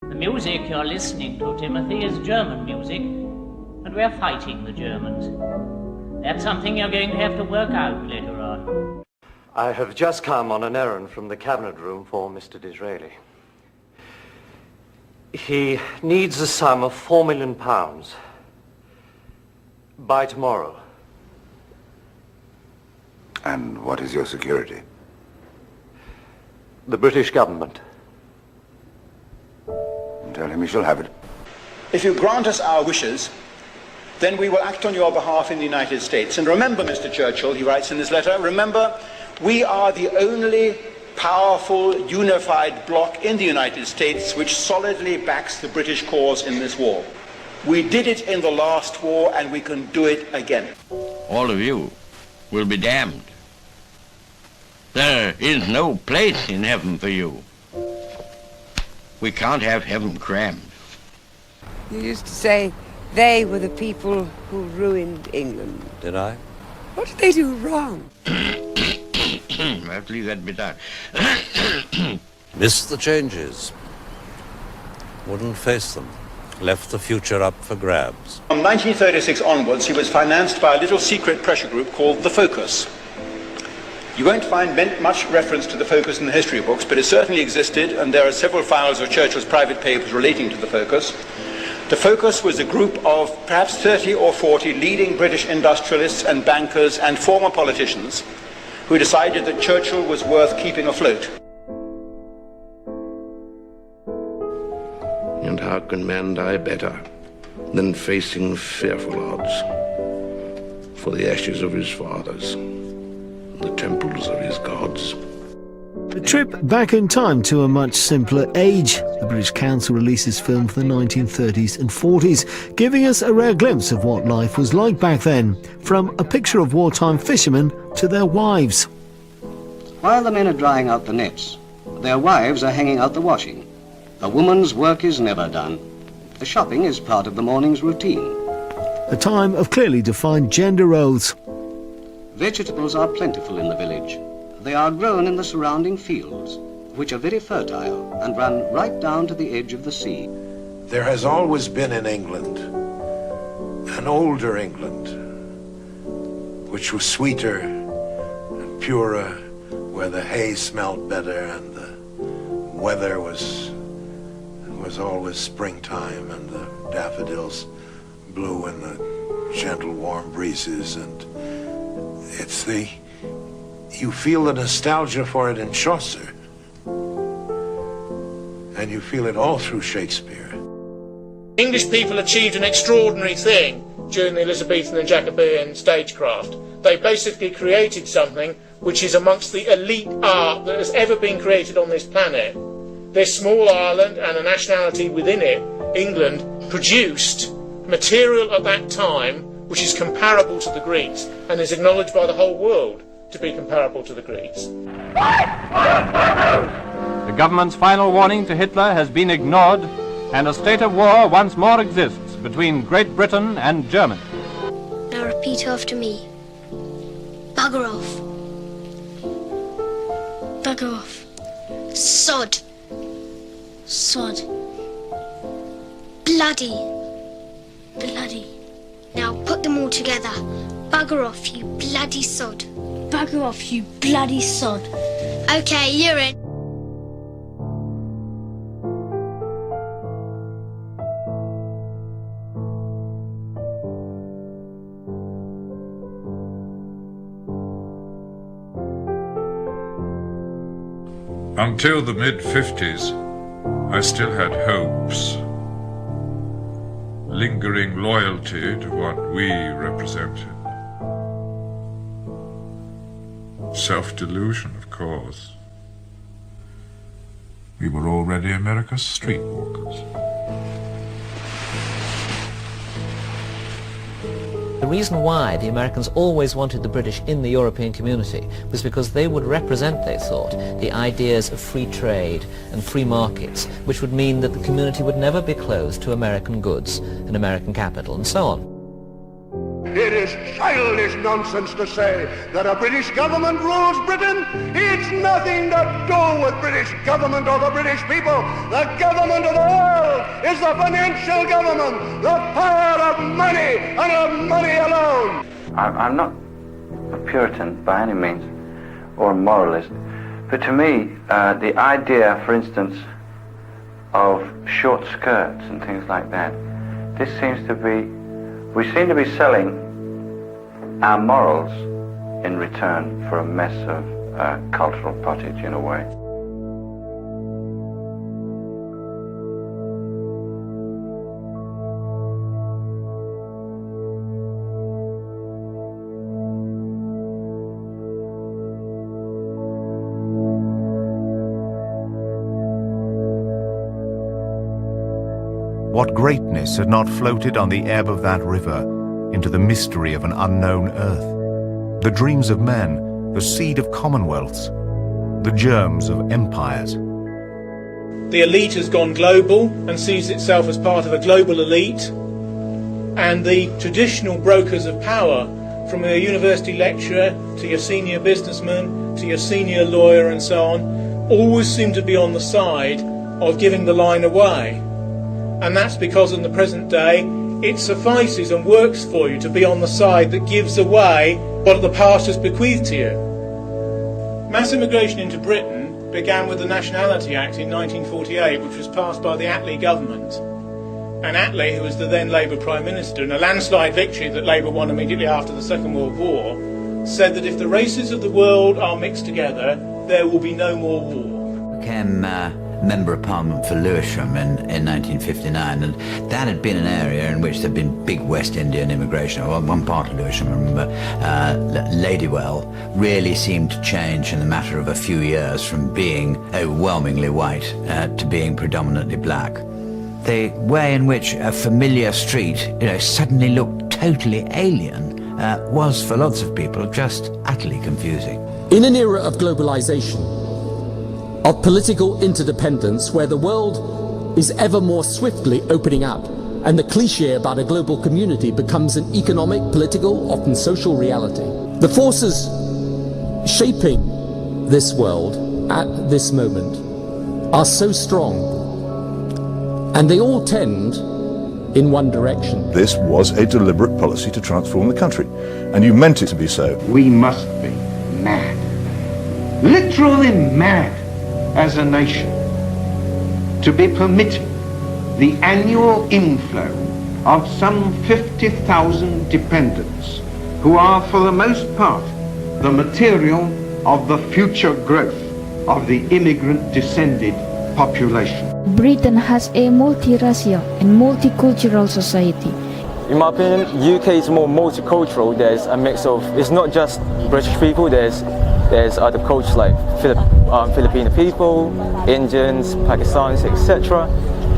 The music you're listening to, Timothy, is German music, and we're fighting the Germans. That's something you're going to have to work out later on. I have just come on an errand from the cabinet room for Mr. Disraeli. He needs a sum of £4 million by tomorrow. And what is your security? The British government. Tell him he shall have it. If you grant us our wishes, then we will act on your behalf in the United States. And remember, Mr. Churchill, he writes in his letter, remember, we are the only powerful, unified bloc in the United States which solidly backs the British cause in this war. We did it in the last war, and we can do it again. All of you will be damned. There is no place in heaven for you. We can't have heaven crammed. You used to say they were the people who ruined England. Did I? What did they do wrong? I'll leave that bit out. Missed the changes. Wouldn't face them. Left the future up for grabs. From 1936 onwards, he was financed by a little secret pressure group called The Focus. You won't find much reference to The Focus in the history books, but it certainly existed, and there are several files of Churchill's private papers relating to The Focus. The Focus was a group of perhaps 30 or 40 leading British industrialists and bankers and former politicians who decided that Churchill was worth keeping afloat. And how can man die better than facing fearful odds for the ashes of his fathers, the temples of his gods? A trip back in time to a much simpler age. The British Council releases film from the 1930s and 40s, giving us a rare glimpse of what life was like back then, from a picture of wartime fishermen to their wives. While the men are drying out the nets, their wives are hanging out the washing. A woman's work is never done. The shopping is part of the morning's routine. A time of clearly defined gender roles. Vegetables are plentiful in the village. They are grown in the surrounding fields, which are very fertile and run right down to the edge of the sea. There has always been in England an older England, which was sweeter and purer, where the hay smelled better and the weather was always springtime and the daffodils blew in the gentle warm breezes, and you feel the nostalgia for it in Chaucer, and you feel it all through Shakespeare. English people achieved an extraordinary thing during the Elizabethan and Jacobean stagecraft. They basically created something which is amongst the elite art that has ever been created on this planet. This small island and a nationality within it, England, produced material at that time which is comparable to the Greeks and is acknowledged by the whole world to be comparable to the Greeks. The government's final warning to Hitler has been ignored, and a state of war once more exists between Great Britain and Germany. Now repeat after me. Bugger off. Bugger off. Sod. Sod. Bloody. Bloody. Now put them all together. Bugger off, you bloody sod. Bugger off, you bloody sod. Okay, you're in. Until the mid-50s, I still had hopes, lingering loyalty to what we represented. Self-delusion, of course. We were already America's streetwalkers. The reason why the Americans always wanted the British in the European community was because they would represent, they thought, the ideas of free trade and free markets, which would mean that the community would never be closed to American goods and American capital and so on. It is childish nonsense to say that a British government rules Britain. It's nothing to do with British government or the British people. The government of the world is the financial government, the power of money and of money alone. I'm not a Puritan by any means, or a moralist, but to me, the idea, for instance, of short skirts and things like that, this seems to be, we seem to be selling our morals in return for a mess of cultural pottage in a way. What greatness had not floated on the ebb of that river into the mystery of an unknown earth? The dreams of men, the seed of commonwealths, the germs of empires. The elite has gone global and sees itself as part of a global elite, and the traditional brokers of power, from a university lecturer to your senior businessman to your senior lawyer and so on, always seem to be on the side of giving the line away. And that's because in the present day it suffices and works for you to be on the side that gives away what the past has bequeathed to you. Mass immigration into Britain began with the Nationality Act in 1948, which was passed by the Attlee government. And Attlee, who was the then Labour Prime Minister, in a landslide victory that Labour won immediately after the Second World War, said that if the races of the world are mixed together, there will be no more war. Became Member of Parliament for Lewisham in 1959, and that had been an area in which there had been big West Indian immigration. One part of Lewisham, I remember, Ladywell, really seemed to change in the matter of a few years from being overwhelmingly white to being predominantly black. The way in which a familiar street, suddenly looked totally alien was, for lots of people, just utterly confusing. In an era of globalization, of political interdependence, where the world is ever more swiftly opening up, and the cliche about a global community becomes an economic, political, often social reality. The forces shaping this world at this moment are so strong, and they all tend in one direction. This was a deliberate policy to transform the country, and you meant it to be so. We must be mad, literally mad, as a nation, to be permitting the annual inflow of some 50,000 dependents who are, for the most part, the material of the future growth of the immigrant-descended population. Britain has a multiracial and multicultural society. In my opinion, UK is more multicultural. There's a mix of, it's not just British people, there's other cultures like Filipino people, Indians, Pakistanis, etc.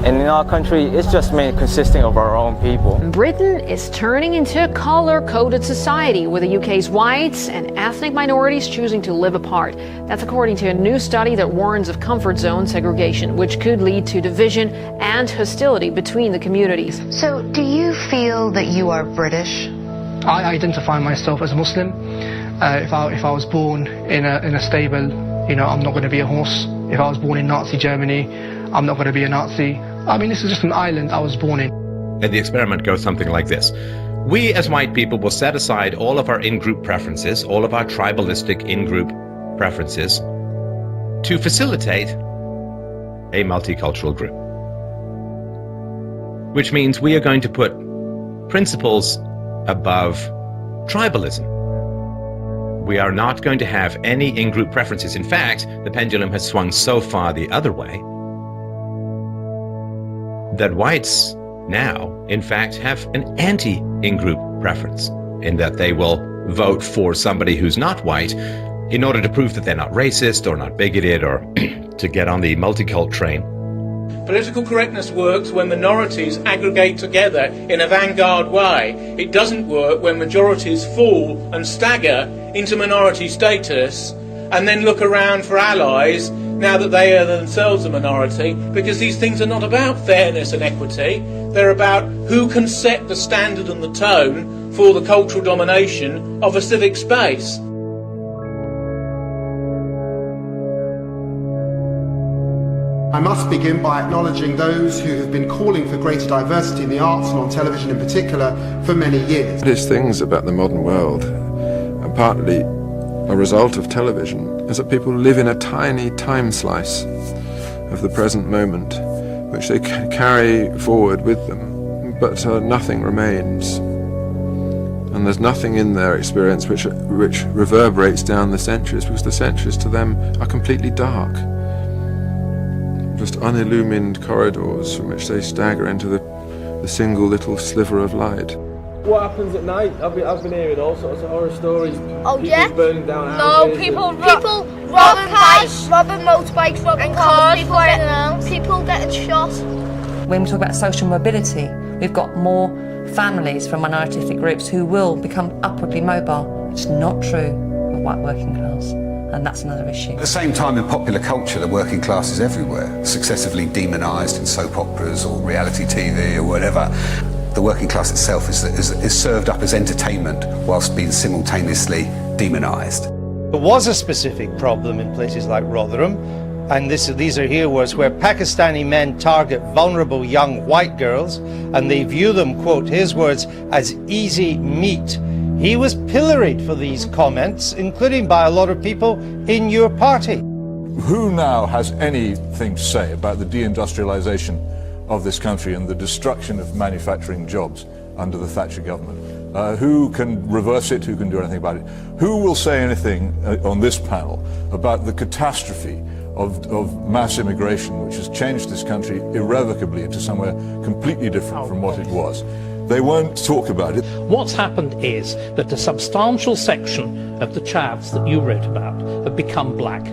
And in our country, it's just mainly consisting of our own people. Britain is turning into a color-coded society, with the UK's whites and ethnic minorities choosing to live apart. That's according to a new study that warns of comfort zone segregation, which could lead to division and hostility between the communities. So, do you feel that you are British? I identify myself as a Muslim. If I was born in a stable, I'm not going to be a horse. If I was born in Nazi Germany, I'm not going to be a Nazi. I mean, this is just an island I was born in. And the experiment goes something like this. We as white people will set aside all of our in-group preferences, all of our tribalistic in-group preferences, to facilitate a multicultural group. Which means we are going to put principles above tribalism. We are not going to have any in-group preferences. In fact, the pendulum has swung so far the other way that whites now, in fact, have an anti-in-group preference, in that they will vote for somebody who's not white in order to prove that they're not racist or not bigoted or to get on the multicultural train. Political correctness works when minorities aggregate together in a vanguard way. It doesn't work when majorities fall and stagger into minority status and then look around for allies now that they are themselves a minority, because these things are not about fairness and equity. They're about who can set the standard and the tone for the cultural domination of a civic space. I must begin by acknowledging those who have been calling for greater diversity in the arts and on television in particular for many years. Various things about the modern world, and partly a result of television, is that people live in a tiny time slice of the present moment, which they carry forward with them, but nothing remains. And there's nothing in their experience which reverberates down the centuries, because the centuries to them are completely dark. Just unillumined corridors from which they stagger into the single little sliver of light. What happens at night? I've been hearing all sorts of horror stories. Oh, people yeah? burning down No, houses. people robbing bikes, robbing motorbikes, robbing cars, people getting shot. When we talk about social mobility, we've got more families from minority ethnic groups who will become upwardly mobile. It's not true of white working class. And that's another issue. At the same time, in popular culture, the working class is everywhere, successively demonised in soap operas or reality TV or whatever. The working class itself is served up as entertainment whilst being simultaneously demonised. There was a specific problem in places like Rotherham, and these are here words where Pakistani men target vulnerable young white girls, and they view them, quote, his words, as easy meat. He was pilloried for these comments, including by a lot of people in your party. Who now has anything to say about the deindustrialization of this country and the destruction of manufacturing jobs under the Thatcher government? Who can reverse it? Who can do anything about it? Who will say anything on this panel about the catastrophe of mass immigration, which has changed this country irrevocably into somewhere completely different from what it was? They won't talk about it. What's happened is that a substantial section of the chavs that you wrote about have become black.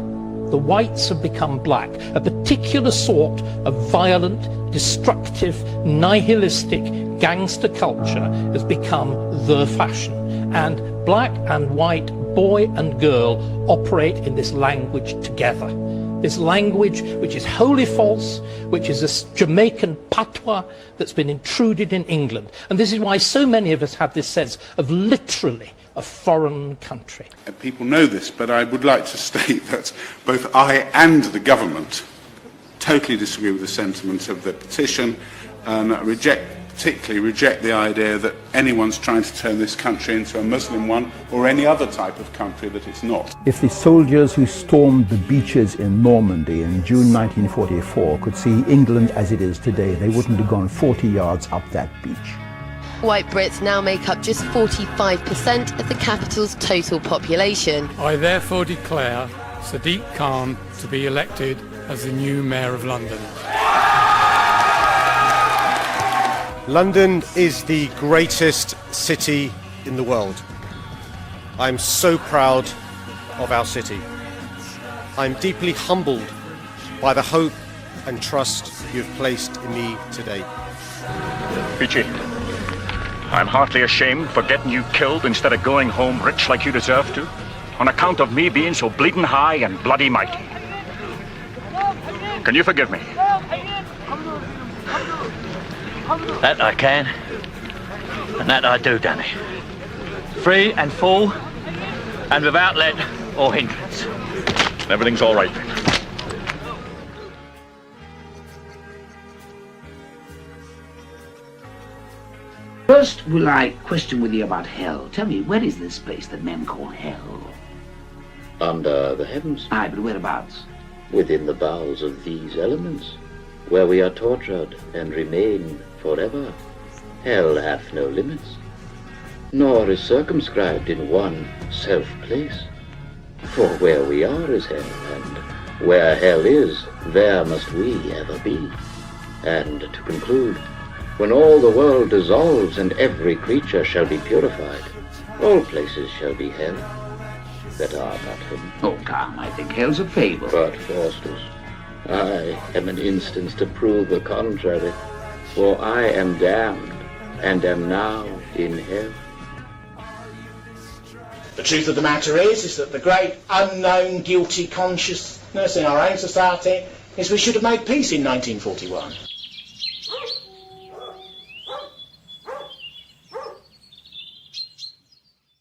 The whites have become black. A particular sort of violent, destructive, nihilistic gangster culture has become the fashion. And black and white, boy and girl, operate in this language together. This language which is wholly false, which is a Jamaican patois that's been intruded in England. And this is why so many of us have this sense of literally a foreign country. People know this, but I would like to state that both I and the government totally disagree with the sentiment of the petition and particularly reject the idea that anyone's trying to turn this country into a Muslim one or any other type of country that it's not. If the soldiers who stormed the beaches in Normandy in June 1944 could see England as it is today, they wouldn't have gone 40 yards up that beach. White Brits now make up just 45% of the capital's total population. I therefore declare Sadiq Khan to be elected as the new Mayor of London. London is the greatest city in the world. I'm so proud of our city. I'm deeply humbled by the hope and trust you've placed in me today. Peachy, I'm heartily ashamed for getting you killed instead of going home rich like you deserve to, on account of me being so bleeding high and bloody mighty. Can you forgive me? That I can, and that I do, Danny. Free and full, and without let or hindrance. Everything's all right then. First, will I question with you about hell. Tell me, where is this place that men call hell? Under the heavens. Aye, but whereabouts? Within the bowels of these elements, where we are tortured and remain forever. Hell hath no limits, nor is circumscribed in one self-place. For where we are is hell, and where hell is, there must we ever be. And to conclude, when all the world dissolves and every creature shall be purified, all places shall be hell that are not hidden. Oh, come, I think hell's a fable. But, Faustus, I am an instance to prove the contrary, for I am damned, and am now in hell. The truth of the matter is that the great unknown guilty consciousness in our own society is we should have made peace in 1941.